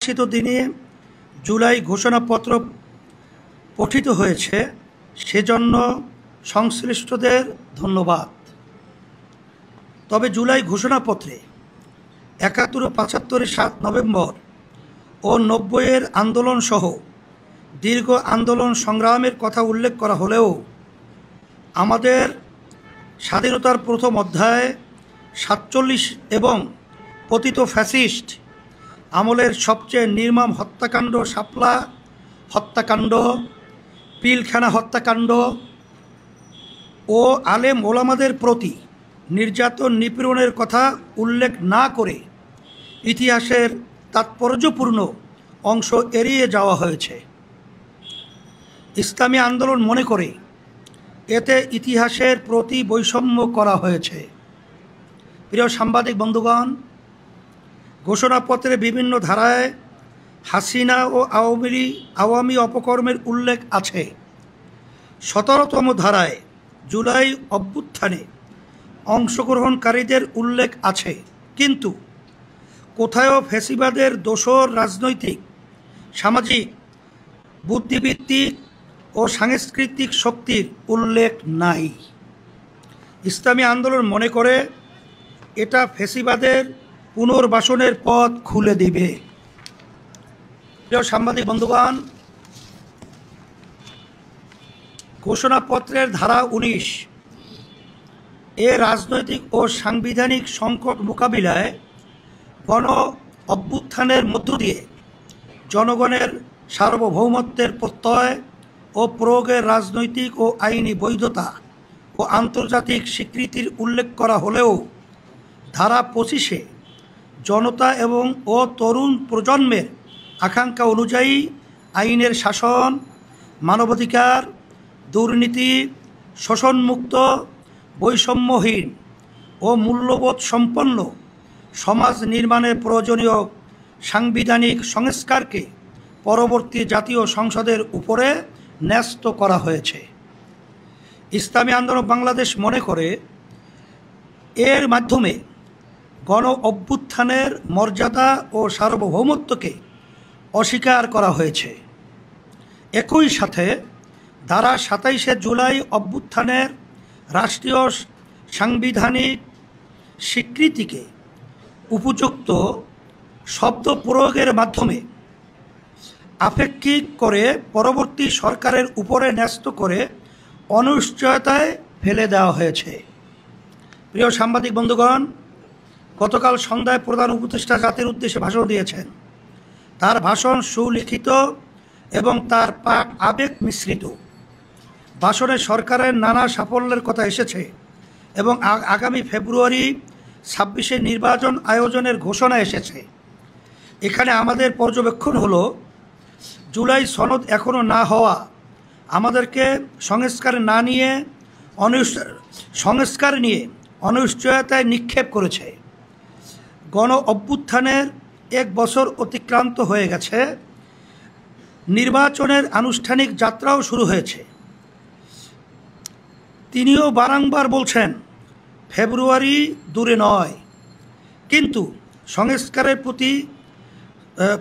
প্রকাশিত দিনে জুলাই ঘোষণাপত্র পঠিত হয়েছে, সেজন্য সংশ্লিষ্টদের ধন্যবাদ। তবে জুলাই ঘোষণাপত্রে ৭১ ও ৭৫ 7 নভেম্বর ও ৯০-এর আন্দোলনসহ দীর্ঘ আন্দোলন সংগ্রামের কথা উল্লেখ করা হলেও আমাদের স্বাধীনতার প্রথম অধ্যায়ে ৪৭ এবং পতিত ফ্যাসিস্ট আমলের সবচেয়ে নির্মম হত্যাকাণ্ড শাপলা হত্যাকাণ্ড, পিলখানা হত্যাকাণ্ড ও আলেম ওলামাদের প্রতি নির্যাতন নিপীড়নের কথা উল্লেখ না করে ইতিহাসের তাৎপর্যপূর্ণ অংশ এড়িয়ে যাওয়া হয়েছে। ইসলামী আন্দোলন মনে করে এতে ইতিহাসের প্রতি বৈষম্য করা হয়েছে। প্রিয় সাংবাদিক বন্ধুগণ, ঘোষণাপত্রে বিভিন্ন ধারায় হাসিনা ও আওয়ামী অপকর্মের উল্লেখ আছে। ১৭তম ধারায় জুলাই অভ্যুত্থানে অংশগ্রহণকারীদের উল্লেখ আছে, কিন্তু কোথাও ফ্যাসিবাদের দোসর রাজনৈতিক, সামাজিক, বুদ্ধিবৃত্তিক ও সাংস্কৃতিক শক্তির উল্লেখ নাই। ইসলামী আন্দোলন মনে করে এটা ফ্যাসিবাদের পুনর্বাসনের পথ খুলে দিবে। প্রিয় সাংবাদিক বন্ধুগণ, ঘোষণাপত্রের ধারা ১৯ এ রাজনৈতিক ও সাংবিধানিক সংকট মোকাবিলায় গণ অভ্যুত্থানের মধ্য দিয়ে জনগণের সার্বভৌমত্বের প্রত্যয় ও প্রয়োগের রাজনৈতিক ও আইনি বৈধতা ও আন্তর্জাতিক স্বীকৃতির উল্লেখ করা হলেও ধারা ২৫-এ জনতা এবং তরুণ প্রজন্মের আকাঙ্ক্ষা অনুযায়ী আইনের শাসন, মানবাধিকার, দুর্নীতি, শোষণমুক্ত, বৈষম্যহীন ও মূল্যবোধ সম্পন্ন সমাজ নির্মাণের প্রয়োজনীয় সাংবিধানিক সংস্কারকে পরবর্তী জাতীয় সংসদের উপরে ন্যস্ত করা হয়েছে। ইসলামী আন্দোলন বাংলাদেশ মনে করে এর মাধ্যমে গণ অভ্যুত্থানের মর্যাদা ও সার্বভৌমত্বকে অস্বীকার করা হয়েছে। একই সাথে ধারা ২৭-এ জুলাই অভ্যুত্থানের রাষ্ট্রীয় সাংবিধানিক স্বীকৃতিকে উপযুক্ত শব্দ প্রয়োগের মাধ্যমে আপেক্ষিক করে পরবর্তী সরকারের উপরে ন্যস্ত করে অনিশ্চয়তায় ফেলে দেওয়া হয়েছে। প্রিয় সাংবাদিক বন্ধুগণ, গতকাল সন্ধ্যায় প্রধান উপদেষ্টা জাতির উদ্দেশ্যে ভাষণ দিয়েছেন। তার ভাষণ সুলিখিত এবং তার পাঠ আবেগ মিশ্রিত। ভাষণে সরকারের নানা সাফল্যের কথা এসেছে এবং আগামী ফেব্রুয়ারি ২৬-এ নির্বাচন আয়োজনের ঘোষণা এসেছে। এখানে আমাদের পর্যবেক্ষণ হলো, জুলাই সনদ এখনও না হওয়া আমাদেরকে সংস্কার নিয়ে অনিশ্চয়তায় নিক্ষেপ করেছে। গণ অভ্যুত্থানের ১ বছর অতিক্রান্ত হয়ে গেছে, নির্বাচনের আনুষ্ঠানিক যাত্রাও শুরু হয়েছে। তিনিও বারংবার বলছেন ফেব্রুয়ারি দূরে নয়, কিন্তু সংস্কারের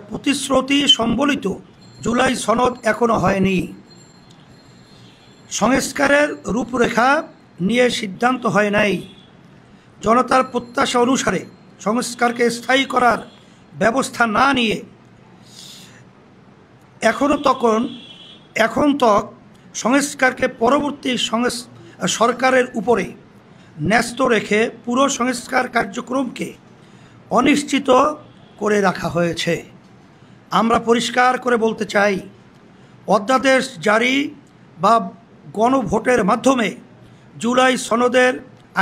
প্রতিশ্রুতি সম্বলিত জুলাই সনদ এখনও হয়নি। সংস্কারের রূপরেখা নিয়ে সিদ্ধান্ত হয় নাই। জনতার প্রত্যাশা অনুসারে সংস্কারকে স্থায়ী করার ব্যবস্থা না নিয়ে এখন তক সংস্কারকে পরবর্তী সরকারের উপরে ন্যস্ত রেখে পুরো সংস্কার কার্যক্রমকে অনিশ্চিত করে রাখা হয়েছে। আমরা পরিষ্কার করে বলতে চাই, অধ্যাদেশ জারি বা গণভোটের মাধ্যমে জুলাই সনদের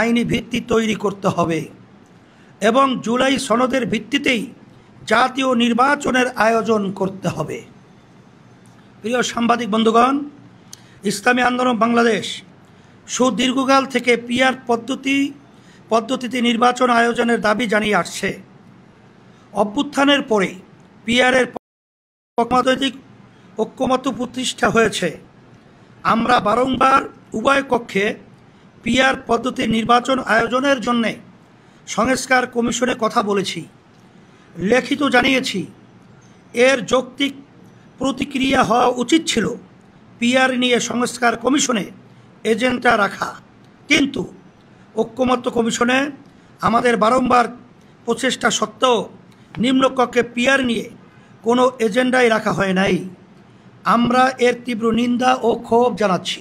আইনি ভিত্তি তৈরি করতে হবে এবং জুলাই সনদের ভিত্তিতেই জাতীয় নির্বাচনের আয়োজন করতে হবে। প্রিয় সাংবাদিক বন্ধুগণ, ইসলামী আন্দোলন বাংলাদেশ সুদীর্ঘকাল থেকে পিআর পদ্ধতিতে নির্বাচন আয়োজনের দাবি জানিয়ে আসছে। অভ্যুত্থানের পরে পিআরের রাজনৈতিক ঐক্যমত্য প্রতিষ্ঠা হয়েছে। আমরা বারংবার উভয় কক্ষে পিআর পদ্ধতির নির্বাচন আয়োজনের জন্যে সংস্কার কমিশনে কথা বলেছি, লিখিত জানিয়েছি। এর যৌক্তিক প্রতিক্রিয়া হওয়া উচিত ছিল পিআর নিয়ে সংস্কার কমিশনে এজেন্ডা রাখা, কিন্তু ঐকমত্য কমিশনে আমাদের বারংবার প্রচেষ্টা সত্ত্বেও নিম্নকক্ষে পিআর নিয়ে কোনো এজেন্ডাই রাখা হয় নাই। আমরা এর তীব্র নিন্দা ও ক্ষোভ জানাচ্ছি।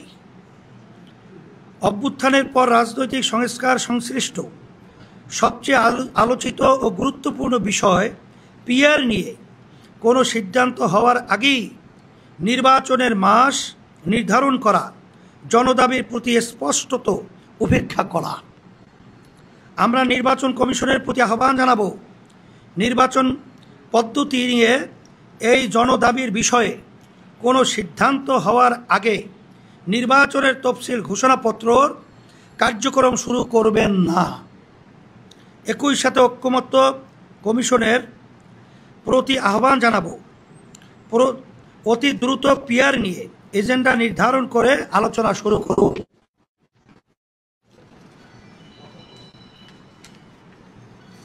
অভ্যুত্থানের পর রাজনৈতিক সংস্কার সংশ্লিষ্ট সবচেয়ে আলোচিত ও গুরুত্বপূর্ণ বিষয় পিআর নিয়ে কোনো সিদ্ধান্ত হওয়ার আগেই নির্বাচনের মাস নির্ধারণ করা, জনদাবির প্রতি স্পষ্টত উপেক্ষা করা। আমরা নির্বাচন কমিশনের প্রতি আহ্বান জানাব, নির্বাচন পদ্ধতি নিয়ে এই জনদাবির বিষয়ে কোনো সিদ্ধান্ত হওয়ার আগে নির্বাচনের তফসিল ঘোষণাপত্রর কার্যক্রম শুরু করবেন না। একই সাথে ঐকমত্য কমিশনের প্রতি আহ্বান জানাব, অতি দ্রুত পিআর নিয়ে এজেন্ডা নির্ধারণ করে আলোচনা শুরু করুন।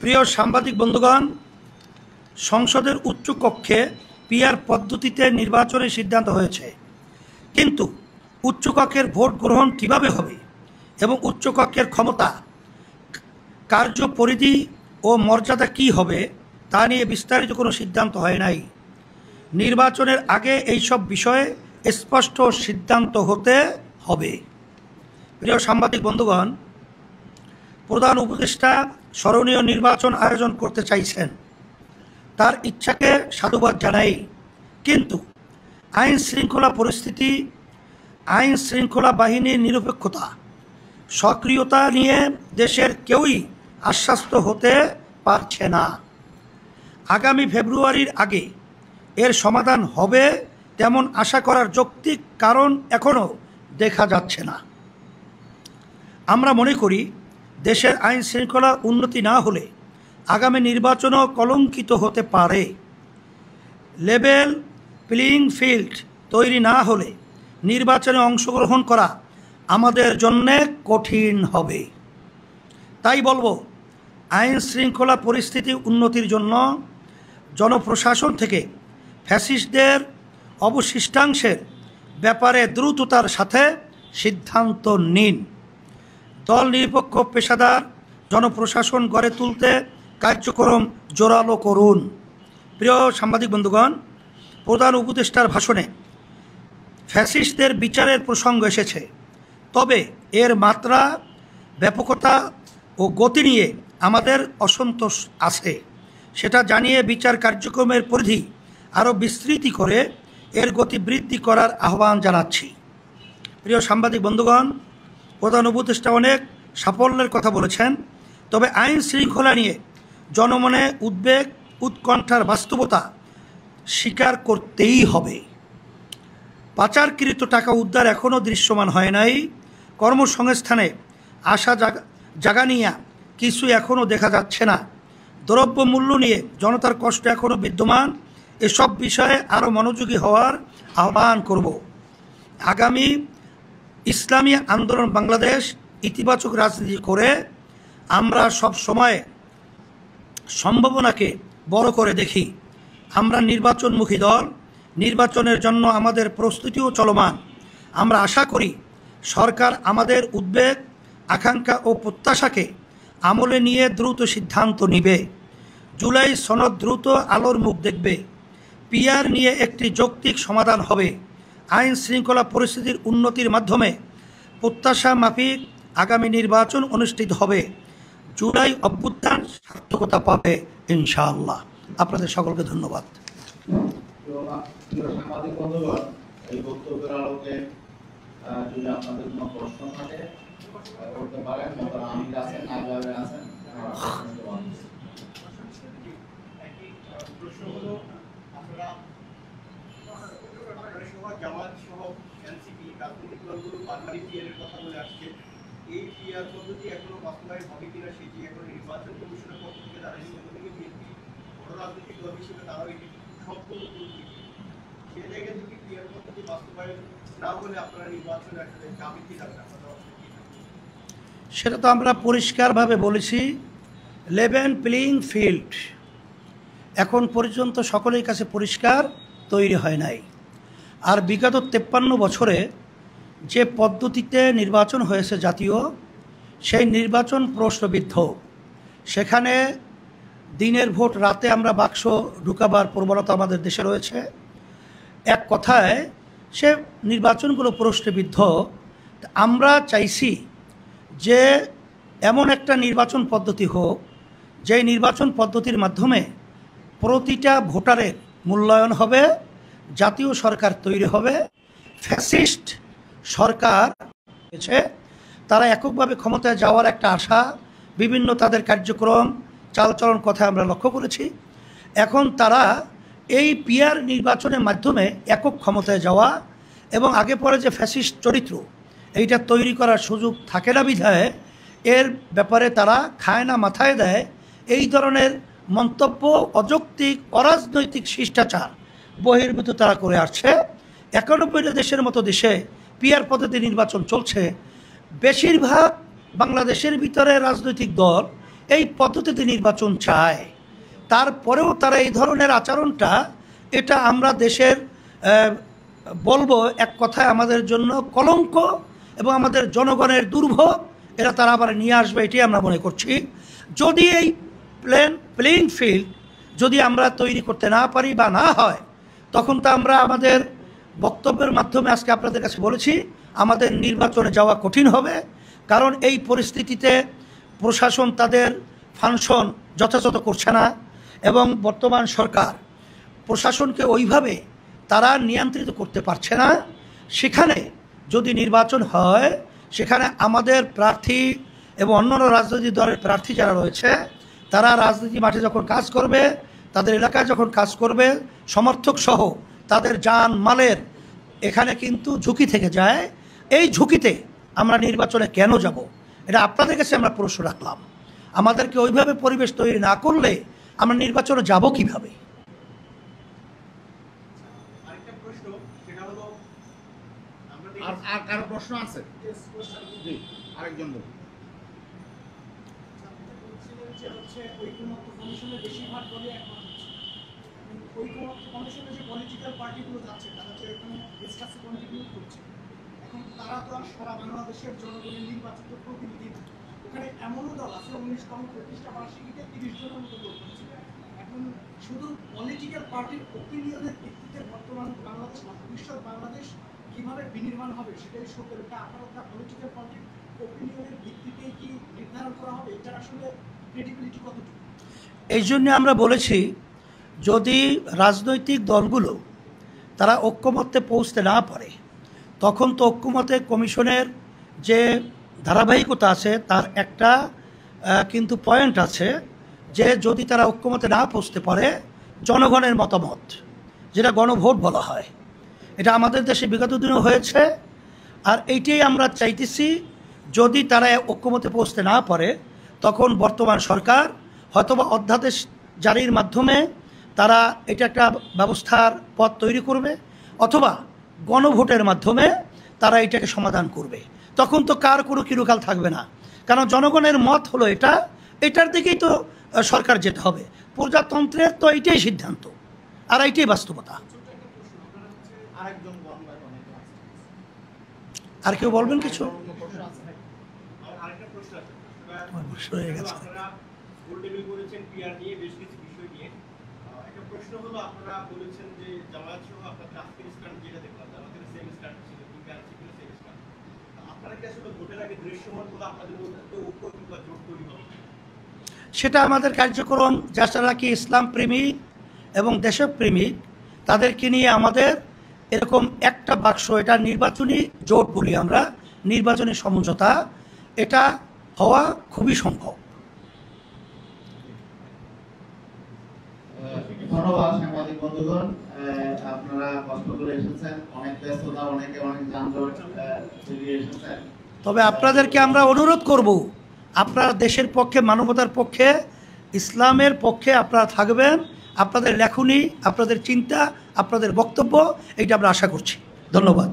প্রিয় সাংবাদিক বন্ধুগণ, সংসদের উচ্চ কক্ষে পিআর পদ্ধতিতে নির্বাচনের সিদ্ধান্ত হয়েছে, কিন্তু উচ্চকক্ষের ভোট গ্রহণ কিভাবে হবে এবং উচ্চকক্ষের ক্ষমতা, কার্যপরিধি ও মর্যাদা কি হবে তা নিয়ে বিস্তারিত কোনো সিদ্ধান্ত হয় নাই। নির্বাচনের আগে এইসব বিষয়ে স্পষ্ট সিদ্ধান্ত হতে হবে। প্রিয় সাংবাদিক বন্ধুগণ, প্রধান উপদেষ্টা স্মরণীয় নির্বাচন আয়োজন করতে চাইছেন, তার ইচ্ছাকে সাধুবাদ জানাই, কিন্তু আইন শৃঙ্খলা পরিস্থিতি, আইন শৃঙ্খলা বাহিনীর নিরপেক্ষতা, সক্রিয়তা নিয়ে দেশের কেউই আশ্বস্ত হতে পারছে না। আগামী ফেব্রুয়ারির আগে এর সমাধান হবে তেমন আশা করার যৌক্তিক কারণ এখনও দেখা যাচ্ছে না। আমরা মনে করি দেশের আইন শৃঙ্খলা উন্নতি না হলে আগামী নির্বাচনও কলঙ্কিত হতে পারে। লেভেল প্লেয়িং ফিল্ড তৈরি না হলে নির্বাচনে অংশগ্রহণ করা আমাদের জন্যে কঠিন হবে। তাই বলবো, আইন শৃঙ্খলা পরিস্থিতি উন্নতির জন্য জনপ্রশাসন থেকে ফ্যাসিস্টদের অবশিষ্টাংশের ব্যাপারে দ্রুততার সাথে সিদ্ধান্ত নিন। দল নিরপেক্ষ পেশাদার জনপ্রশাসন গড়ে তুলতে কার্যক্রম জোরালো করুন। প্রিয় সাংবাদিক বন্ধুগণ, প্রধান উপদেষ্টার ভাষণে ফ্যাসিস্টদের বিচারের প্রসঙ্গ এসেছে, তবে এর মাত্রা, ব্যাপকতা ও গতি নিয়ে আমাদের অসন্তোষ আছে। সেটা জানিয়ে বিচার কার্যক্রমের পরিধি আরও বিস্তৃতি করে এর গতি বৃদ্ধি করার আহ্বান জানাচ্ছি। প্রিয় সাংবাদিক বন্ধুগণ, প্রধান উপদেষ্টা অনেক সাফল্যের কথা বলেছেন, তবে আইন শৃঙ্খলা নিয়ে জনমনে উদ্বেগ, উৎকণ্ঠার বাস্তবতা স্বীকার করতেই হবে। পাচারকৃত টাকা উদ্ধার এখনও দৃশ্যমান হয় নাই। কর্মসংস্থানে আশা জাগানিয়া কিছু এখনও দেখা যাচ্ছে না। দ্রব্যমূল্য নিয়ে জনতার কষ্ট এখনও বিদ্যমান। এসব বিষয়ে আরও মনোযোগী হওয়ার আহ্বান করব। আগামী ইসলামী আন্দোলন বাংলাদেশ ইতিবাচক রাজনীতি করে আমরা সব সময় সম্ভাবনাকে বড় করে দেখি। আমরা নির্বাচনমুখী দল, নির্বাচনের জন্য আমাদের প্রস্তুতিও চলমান। আমরা আশা করি সরকার আমাদের উদ্বেগ, আকাঙ্ক্ষা ও প্রত্যাশাকে আমলে নিয়ে দ্রুত সিদ্ধান্ত নেবে। জুলাই সনদ দ্রুত আলোর মুখ দেখবে। পিআর নিয়ে একটি যৌক্তিক সমাধান হবে। আইন শৃঙ্খলা পরিস্থিতির উন্নতির মাধ্যমে প্রত্যাশা মাফিক আগামী নির্বাচন অনুষ্ঠিত হবে। জুলাই অভ্যুত্থান সার্থকতা পাবে ইনশাআল্লাহ। আপনাদের সকলকে ধন্যবাদ। এই বক্তব্যের আলোকে যদি আপনাদের কোনো প্রশ্ন থাকে করতে পারেন, আমি আছেন, আগামী আছেন। প্রশ্ন হলো, আপনারা জামাত সহ এনসিপি রাজনৈতিক দলগুলো বারবারই পিআরের কথা বলে আসছে। এই পিআর পদ্ধতি এখনো বাস্তবায়ন হবে কিনা সেটি এখন নির্বাচন কমিশনের পক্ষ থেকে দাঁড়ায়নি। অন্যদিকে বিএনপি বড় রাজনৈতিক দল হিসেবে তারাও এটি সম্পূর্ণ সে জায়গায় যদি পিআর পদ্ধতি বাস্তবায়ন না হলে আপনারা নির্বাচনে আসলে যাবে কি যাবে না, সেটা তো আমরা পরিষ্কারভাবে বলেছি। লেভেল প্লেয়িং ফিল্ড, এখন পর্যন্ত সকলের কাছে পরিষ্কার তৈরি হয় নাই। আর বিগত 53 বছরে যে পদ্ধতিতে নির্বাচন হয়েছে জাতীয়, সেই নির্বাচন প্রশ্নবিদ্ধ। সেখানে দিনের ভোট রাতে আমরা বাক্স ঢুকাবার প্রবণতা আমাদের দেশে রয়েছে। এক কথায় সে নির্বাচনগুলো প্রশ্নবিদ্ধ। আমরা চাইছি যে এমন একটা নির্বাচন পদ্ধতি হোক, যে নির্বাচন পদ্ধতির মাধ্যমে প্রতিটা ভোটারের মূল্যায়ন হবে, জাতীয় সরকার তৈরি হবে। ফ্যাসিস্ট সরকার তারা এককভাবে ক্ষমতায় যাওয়ার একটা আশা, বিভিন্ন তাদের কার্যক্রম চালচলন কথা আমরা লক্ষ্য করেছি। এখন তারা এই পিআর নির্বাচনের মাধ্যমে একক ক্ষমতায় যাওয়া এবং আগে পরে যে ফ্যাসিস্ট চরিত্র এইটা তৈরি করার সুযোগ থাকে না বিধায় এর ব্যাপারে তারা খায় না মাথায় দেয় এই ধরনের মন্তব্য, অযৌক্তিক অরাজনৈতিক শিষ্টাচার বহির্ভূত তারা করে আসছে। 91টা দেশের মতো দেশে পিআর পদ্ধতি নির্বাচন চলছে। বেশিরভাগ বাংলাদেশের ভিতরে রাজনৈতিক দল এই পদ্ধতিতে নির্বাচন চায়, তারপরেও তারা এই ধরনের আচরণটা, এটা আমরা দেশের বলবো এক কথায় আমাদের জন্য কলঙ্ক এবং আমাদের জনগণের দুর্ভোগ। এরা তারা আবার নিয়ে আসবে, এটাই আমরা মনে করছি। যদি এই প্লেইং ফিল্ড যদি আমরা তৈরি করতে না পারি বা না হয়, তখন তো আমরা আমাদের বক্তব্যের মাধ্যমে আজকে আপনাদের কাছে বলেছি আমাদের নির্বাচনে যাওয়া কঠিন হবে। কারণ এই পরিস্থিতিতে প্রশাসন তাদের ফাংশন যথাযথ করছে না এবং বর্তমান সরকার প্রশাসনকে ওইভাবে তারা নিয়ন্ত্রিত করতে পারছে না। সেখানে যদি নির্বাচন হয়, সেখানে আমাদের প্রার্থী এবং অন্যান্য রাজনৈতিক দলের প্রার্থী যারা রয়েছে তারা রাজনীতি মাঠে যখন কাজ করবে, তাদের এলাকায় যখন কাজ করবে, সমর্থক সহ তাদের জান মালের এখানে কিন্তু ঝুঁকি থেকে যায়। এই ঝুঁকিতে আমরা নির্বাচনে কেন যাব? এটা আপনাদের কাছে আমরা প্রশ্ন রাখলাম। আমাদেরকে ওইভাবে পরিবেশ তৈরি না করলে আমরা নির্বাচনে যাব কিভাবে? আরেকটা প্রশ্ন, সেটা হলো আর কারো প্রশ্ন আছে? জি, আরেকজন বলুন। ঐকমত্য কমিশনের বেশিরভাগ দলই একমত হচ্ছে। ঐকমত্য কমিশনে যে পলিটিক্যাল পার্টিগুলো যাচ্ছে তারা তো এখানে ডিসকাসে কন্ট্রিবিউট করছে। এখন তারা তো আর সারা বাংলাদেশের জনগণের নির্বাচিত প্রতিনিধি না। ওখানে এমনও দল আছে 19তম প্রতিষ্ঠা বার্ষিকীতে 30 জনের মতো লোক হচ্ছে। এখন শুধু পলিটিক্যাল পার্টির ওপিনিয়নের ভিত্তিতে বর্তমান বাংলাদেশ বা ভবিষ্যৎ বাংলাদেশ কীভাবে বিনির্মাণ হবে সেটাই সত্যি। এটা আপাতত পলিটিক্যাল পার্টির ওপিনিয়নের ভিত্তিতেই কি নির্ধারণ করা হবে? এটা আসলে ক্রেডিবিলিটি কতটুকু? এই জন্য আমরা বলেছি যদি রাজনৈতিক দলগুলো তারা ঐক্যমত্যে পৌঁছতে না পারে, তখন তো ঐক্যমত্যে কমিশনের যে ধারাবাহিকতা আছে তার একটা কিন্তু পয়েন্ট আছে যে যদি তারা ঐক্যমত্যে না পৌঁছতে পারে, জনগণের মতামত যেটা গণভোট বলা হয়, এটা আমাদের দেশে বিগত দিনেও হয়েছে। আর এইটাই আমরা চাইতেছি, যদি তারা ঐক্যমত্যে পৌঁছতে না পারে তখন বর্তমান সরকার হয়তোবা অধ্যাদেশ জারির মাধ্যমে তারা এটা একটা ব্যবস্থার পথ তৈরি করবে, অথবা গণভোটের মাধ্যমে তারা এটাকে সমাধান করবে। তখন তো কার কোনো কিরুকাল থাকবে না, কারণ জনগণের মত হলো এটার দিকেই তো সরকার যেতে হবে। প্রজাতন্ত্রের তো এইটাই সিদ্ধান্ত আর এইটাই বাস্তবতা। আরেকজন আর কেউ বলবেন কিছু? আরেকটা প্রশ্ন আছে। হয়ে গেছে। আপনারা গোল টেবিল করেছেন পিআর নিয়ে, বেশ কিছু বিষয় নিয়ে। একটা প্রশ্ন হলো, আপনারা বলেছেন যে জামায়াত সহ আপনাদের আজকের স্ট্যান্ড যেটা দেখলাম, আমাদের সেম স্ট্যান্ড ছিল, পিআর ছিল সেম স্ট্যান্ড। আপনারা কি আসলে ভোটের আগে দৃশ্যমান বলে আপনাদের মধ্যে ঐক্য কিংবা জোট তৈরি হবে? সেটা আমাদের কার্যক্রম যারা কি ইসলাম প্রেমিক এবং দেশপ্রেমিক তাদেরকে নিয়ে আমাদের এরকম একটা বাক্স, এটা নির্বাচনী জোট বলি আমরা, নির্বাচনী সমঝোতা, এটা হওয়া খুবই সম্ভব। ধন্যবাদ সাংবাদিক বন্ধুগণ, আপনারা কষ্ট করে এসেছেন, অনেক ব্যস্ততা, অনেক যানজট পেরিয়ে এসেছেন। তবে আপনাদেরকে আমরা অনুরোধ করব, আপনারা দেশের পক্ষে, মানবতার পক্ষে, ইসলামের পক্ষে আপনারা থাকবেন। আপনাদের লেখনী, আপনাদের চিন্তা, আপনাদের বক্তব্য, এইটা আমরা আশা করছি। ধন্যবাদ।